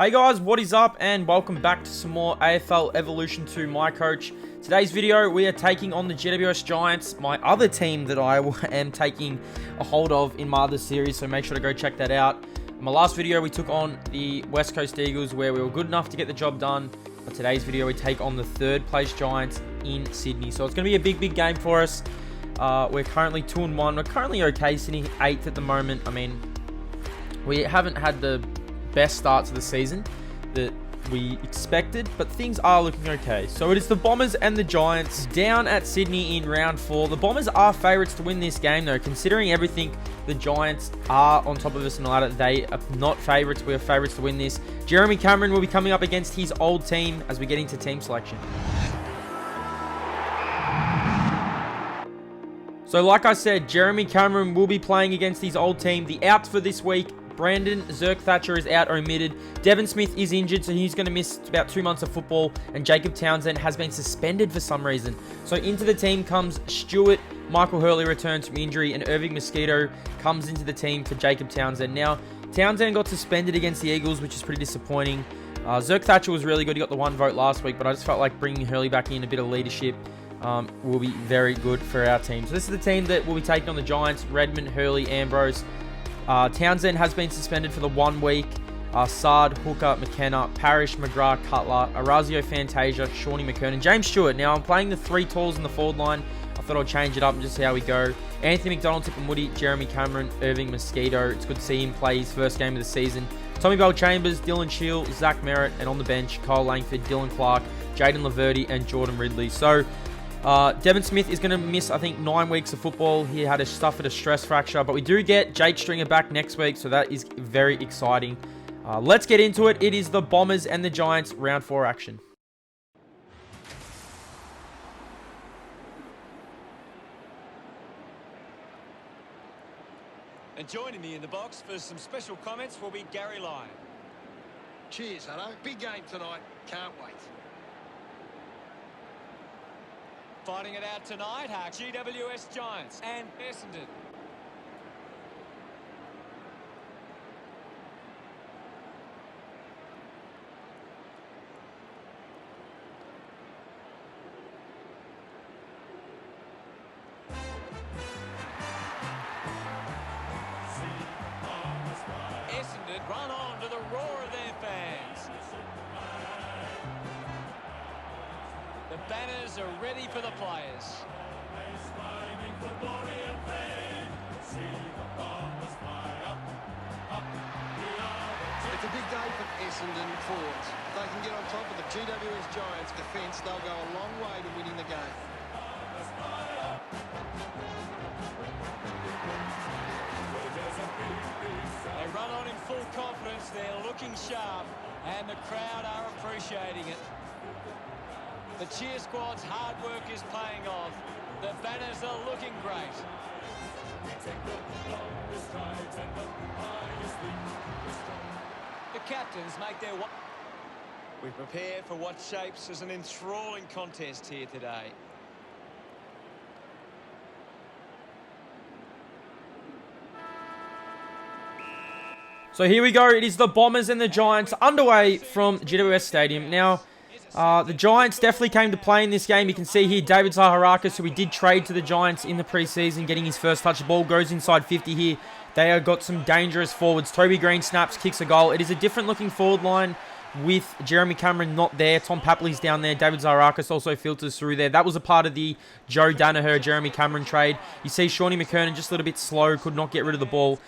Hey guys, what is up and welcome back to some more AFL Evolution 2 MyCoach. Today's video, we are taking on the GWS Giants, my other team that I am taking a hold of in my other series, so make sure to go check that out. In my last video, we took on the West Coast Eagles where we were good enough to get the job done, but today's video, we take on the third place Giants in Sydney. So it's going to be a big game for us. We're currently 2-1. We're currently okay, sitting 8th at the moment. I mean, we haven't had the best start to the season that we expected, but things are looking okay. So it is the Bombers and the Giants down at Sydney in round 4. The Bombers are favourites to win this game though, considering everything. The Giants are on top of us in the ladder. They are not favourites. We are favourites to win this. Jeremy Cameron will be coming up against his old team as we get into team selection. So like I said, Jeremy Cameron will be playing against his old team. The outs for this week: Brandon Zerk-Thatcher is out, omitted. Devon Smith is injured, so he's going to miss about 2 months of football. And Jacob Townsend has been suspended for some reason. So into the team comes Stewart. Michael Hurley returns from injury, and Irving Mosquito comes into the team for Jacob Townsend. Now, Townsend got suspended against the Eagles, which is pretty disappointing. Zerk-Thatcher was really good. He got the 1 vote last week, but I just felt like bringing Hurley back in, a bit of leadership, will be very good for our team. So this is the team that will be taking on the Giants: Redmond, Hurley, Ambrose. Townsend has been suspended for the 1 week. Sard, Hooker, McKenna, Parrish, McGrath, Cutler, Orazio, Fantasia, Shawnee McKernan, James Stewart. Now, I'm playing the 3 talls in the forward line. I thought I'd change it up and just see how we go. Anthony McDonald, Tip and Woody, Jeremy Cameron, Irving Mosquito. It's good to see him play his first game of the season. Tommy Bell-Chambers, Dylan Shield, Zach Merritt, and on the bench, Kyle Langford, Dylan Clark, Jaden Laverty, and Jordan Ridley. So, Devon Smith is going to miss, I think, 9 weeks of football. He had suffered a stress fracture, but we do get Jake Stringer back next week, so that is very exciting. Let's get into it. It is the Bombers and the Giants round 4 action. And joining me in the box for some special comments will be Gary Lyon. Cheers, Hutto. Big game tonight. Can't wait. Fighting it out tonight, GWS Giants and Essendon. Essendon run on to the roar of their fans. The banners are ready for the players. It's a big day for Essendon forwards. If they can get on top of the GWS Giants defence, they'll go a long way to winning the game. They run on in full confidence. They're looking sharp, and the crowd are appreciating it. The cheer squad's hard work is paying off. The banners are looking great. The captains make their way. We prepare for what shapes as an enthralling contest here today. So here we go. It is the Bombers and the Giants underway from GWS Stadium. Now, the Giants definitely came to play in this game. You can see here David Zaharakis, who we did trade to the Giants in the preseason, getting his first touch. The ball goes inside 50 here. They have got some dangerous forwards. Toby Green snaps, kicks a goal. It is a different looking forward line with Jeremy Cameron not there. Tom Papley's down there. David Zaharakis also filters through there. That was a part of the Joe Danaher, Jeremy Cameron trade. You see Shawnee McKernan just a little bit slow, could not get rid of the ball.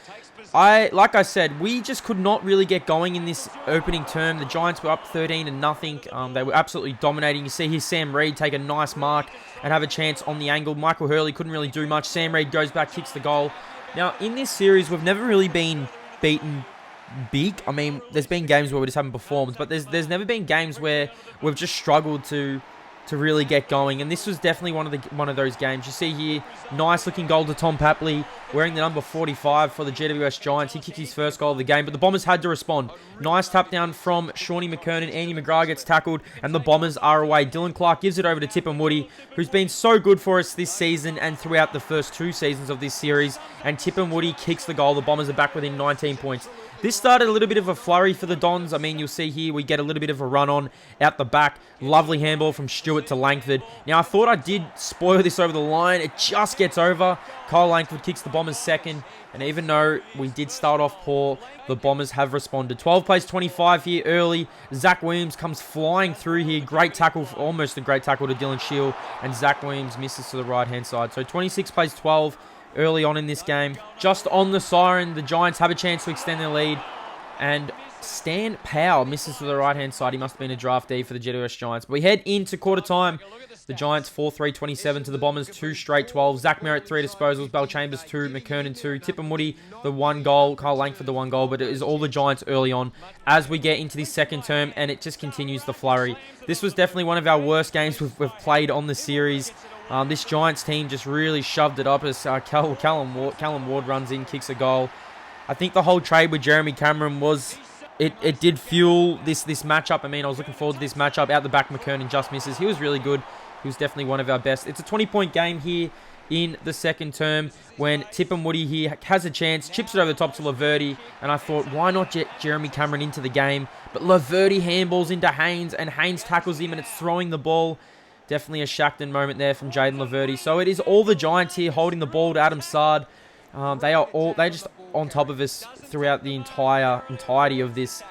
Like I said, we just could not really get going in this opening term. The Giants were up 13-0. They were absolutely dominating. You see here Sam Reid take a nice mark and have a chance on the angle. Michael Hurley couldn't really do much. Sam Reid goes back, kicks the goal. Now, in this series, we've never really been beaten big. I mean, there's been games where we just haven't performed, but there's never been games where we've just struggled to really get going, and this was definitely one of those games. You see here, nice looking goal to Tom Papley, wearing the number 45 for the GWS Giants. He kicked his first goal of the game, but the Bombers had to respond. Nice tap down from Shawnee McKernan. Andy McGrath gets tackled, and the Bombers are away. Dylan Clark gives it over to Tip and Woody, who's been so good for us this season and throughout the first 2 seasons of this series, and Tip and Woody kicks the goal. The Bombers are back within 19 points. This started a little bit of a flurry for the Dons. I mean, you'll see here we get a little bit of a run on out the back. Lovely handball from Stewart to Langford. Now, I thought I did spoil this over the line. It just gets over. Kyle Langford kicks the Bombers second. And even though we did start off poor, the Bombers have responded. 12 plays 25 here early. Zach Williams comes flying through here. Great tackle, almost a great tackle to Dylan Shield. And Zach Williams misses to the right-hand side. So 26 plays 12 early on in this game. Just on the siren, the Giants have a chance to extend their lead. And Stan Powell misses to the right-hand side. He must have been a draftee for the GWS Giants. But we head into quarter time. The Giants 4-3-27 to the Bombers, 2 straight 12. Zach Merritt, 3 disposals. Bell Chambers, 2. McKernan, 2. Tip and Woody, the 1 goal. Kyle Langford, the 1 goal. But it is all the Giants early on as we get into this second term, and it just continues the flurry. This was definitely one of our worst games we've played on the series. This Giants team just really shoved it up as Callum Ward runs in, kicks a goal. I think the whole trade with Jeremy Cameron was... It did fuel this matchup. I mean, I was looking forward to this matchup. Out the back, McKernan just misses. He was really good. He was definitely one of our best. It's a 20-point game here in the second term when Tip and Woody here has a chance, chips it over the top to Laverty, and I thought, why not get Jeremy Cameron into the game? But Laverty handballs into Haynes, and Haynes tackles him, and it's throwing the ball. Definitely a Shackton moment there from Jaden Laverty. So it is all the Giants here holding the ball to Adam Sard. They're just on top of us throughout the entirety of this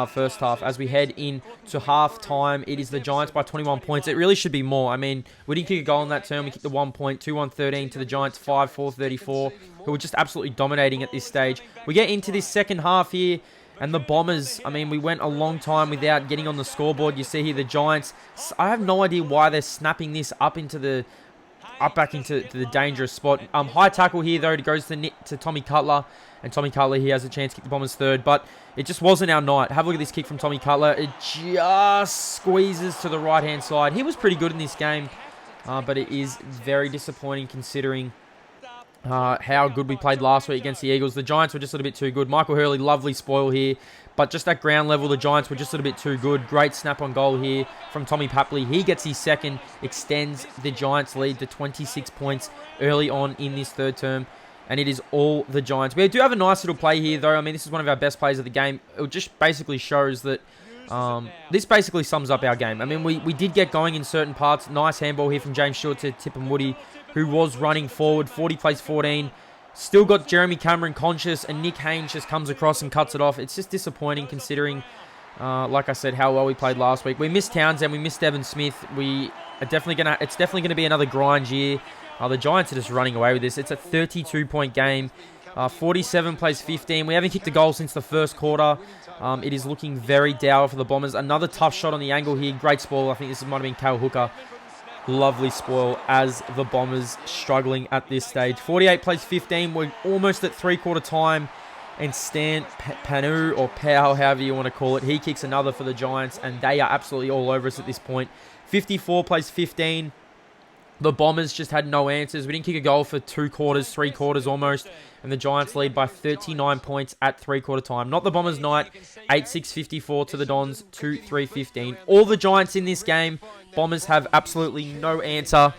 first half. As we head into half-time, it is the Giants by 21 points. It really should be more. I mean, we didn't kick a goal in that term. We kicked the 1 point, 2-1-13 to the Giants, 5-4-34, who were just absolutely dominating at this stage. We get into this second half here, and the Bombers, I mean, we went a long time without getting on the scoreboard. You see here the Giants, I have no idea why they're snapping this back into the dangerous spot. High tackle here, though. It goes to Tommy Cutler. And Tommy Cutler, he has a chance to kick the Bombers third. But it just wasn't our night. Have a look at this kick from Tommy Cutler. It just squeezes to the right-hand side. He was pretty good in this game. But it is very disappointing considering how good we played last week against the Eagles. The Giants were just a little bit too good. Michael Hurley, lovely spoil here. But just at ground level, the Giants were just a little bit too good. Great snap on goal here from Tommy Papley. He gets his second, extends the Giants' lead to 26 points early on in this third term. And it is all the Giants. We do have a nice little play here, though. I mean, this is one of our best plays of the game. It just basically shows that this basically sums up our game. I mean, we did get going in certain parts. Nice handball here from James Stewart to Tip and Woody, who was running forward. 40 plays 14. Still got Jeremy Cameron conscious, and Nick Haynes just comes across and cuts it off. It's just disappointing considering, like I said, how well we played last week. We missed Townsend. We missed Evan Smith. It's definitely gonna be another grind year. The Giants are just running away with this. It's a 32-point game. 47 plays 15. We haven't kicked a goal since the first quarter. It is looking very dour for the Bombers. Another tough shot on the angle here. Great spoil. I think this might have been Cale Hooker. Lovely spoil as the Bombers struggling at this stage. 48 plays 15. We're almost at three-quarter time. And Stan Panu, or Powell, however you want to call it, he kicks another for the Giants. And they are absolutely all over us at this point. 54 plays 15. The Bombers just had no answers. We didn't kick a goal for three quarters almost. And the Giants lead by 39 points at three-quarter time. Not the Bombers' night. 8-6-54 to the Dons. 2-3-15. All the Giants in this game. Bombers have absolutely no answer.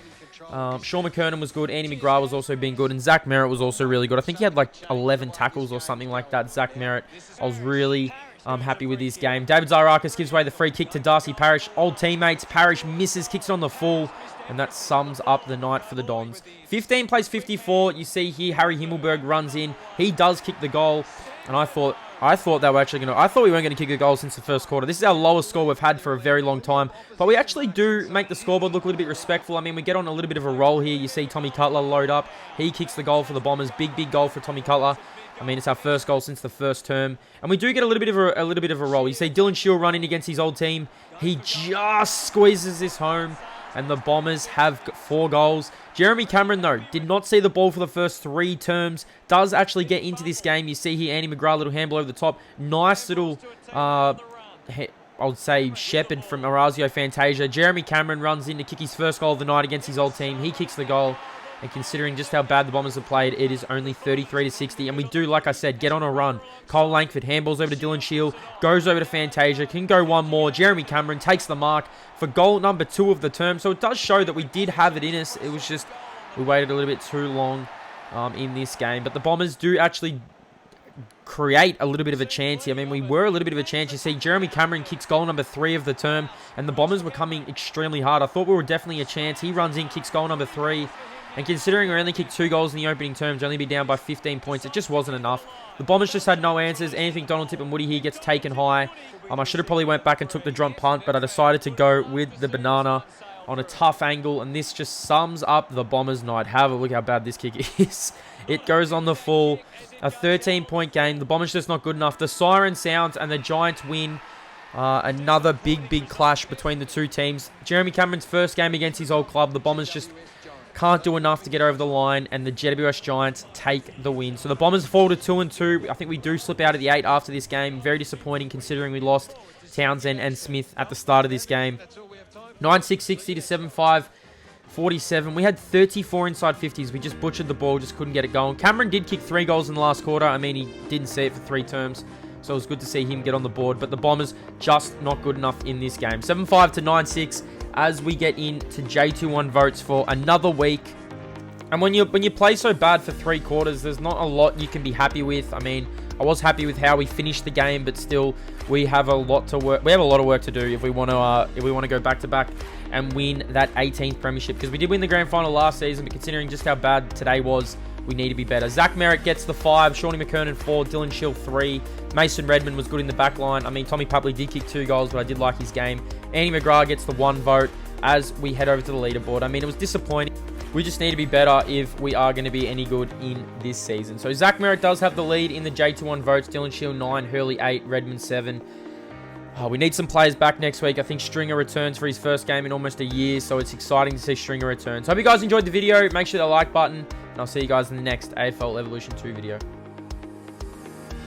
Sean McKernan was good. Andy McGrath was also being good. And Zach Merritt was also really good. I think he had like 11 tackles or something like that. Zach Merritt. I was really happy with his game. David Zaharakis gives away the free kick to Darcy Parish. Old teammates. Parish misses. Kicks it on the full. And that sums up the night for the Dons. 15 plays 54. You see here, Harry Himmelberg runs in. He does kick the goal. And I thought they were actually I thought we weren't going to kick a goal since the first quarter. This is our lowest score we've had for a very long time. But we actually do make the scoreboard look a little bit respectful. I mean, we get on a little bit of a roll here. You see Tommy Cutler load up. He kicks the goal for the Bombers. Big goal for Tommy Cutler. I mean, it's our first goal since the first term. And we do get a little bit of a roll. You see Dylan Shield running against his old team. He just squeezes this home. And the Bombers have 4 goals. Jeremy Cameron, though, did not see the ball for the first 3 terms. Does actually get into this game. You see here, Andy McGrath, little handball over the top. Nice little, I would say, shepherd from Orazio Fantasia. Jeremy Cameron runs in to kick his first goal of the night against his old team. He kicks the goal. And considering just how bad the Bombers have played, it is only 33-60. And we do, like I said, get on a run. Kyle Langford handballs over to Dylan Shield. Goes over to Fantasia. Can go one more. Jeremy Cameron takes the mark for goal number 2 of the term. So it does show that we did have it in us. It was just, we waited a little bit too long in this game. But the Bombers do actually create a little bit of a chance here. I mean, we were a little bit of a chance. You see, Jeremy Cameron kicks goal number 3 of the term, and the Bombers were coming extremely hard. I thought we were definitely a chance. He runs in, kicks goal number 3, and considering we only kicked 2 goals in the opening term, to only be down by 15 points, it just wasn't enough. The Bombers just had no answers. Anything Donald Tip and Woody here gets taken high. I should have probably went back and took the drop punt, but I decided to go with the banana on a tough angle, and this just sums up the Bombers' night. Have a look how bad this kick is. It goes on the full. A 13-point game. The Bombers just not good enough. The siren sounds, and the Giants win. Another big clash between the two teams. Jeremy Cameron's first game against his old club. The Bombers just can't do enough to get over the line, and the GWS Giants take the win. So the Bombers fall to 2-2. I think we do slip out of the 8 after this game. Very disappointing considering we lost Townsend and Smith at the start of this game. 9-6-60 to 7-5. 47. We had 34 inside 50s. We just butchered the ball, just couldn't get it going. Cameron did kick 3 goals in the last quarter. I mean, he didn't see it for 3 terms, so it was good to see him get on the board. But the Bombers just not good enough in this game. 7-5 to 9-6 as we get into J21 votes for another week. And when you play so bad for 3 quarters, there's not a lot you can be happy with. I mean, I was happy with how we finished the game, but still, we have a lot to work. We have a lot of work to do if we want to go back to back and win that 18th premiership, because we did win the grand final last season. But considering just how bad today was, we need to be better. Zach Merritt gets the 5, Shawnee McKernan 4, Dylan Shield 3, Mason Redmond was good in the back line. I mean, Tommy Pupley did kick 2 goals, but I did like his game. Andy McGrath gets the 1 vote as we head over to the leaderboard. I mean, it was disappointing. We just need to be better if we are going to be any good in this season. So Zach Merritt does have the lead in the J21 votes. Dylan Shield 9, Hurley 8, Redmond 7. We need some players back next week. I think Stringer returns for his first game in almost a year, so it's exciting to see Stringer return. So I hope you guys enjoyed the video. Make sure to like button, and I'll see you guys in the next AFL Evolution 2 video.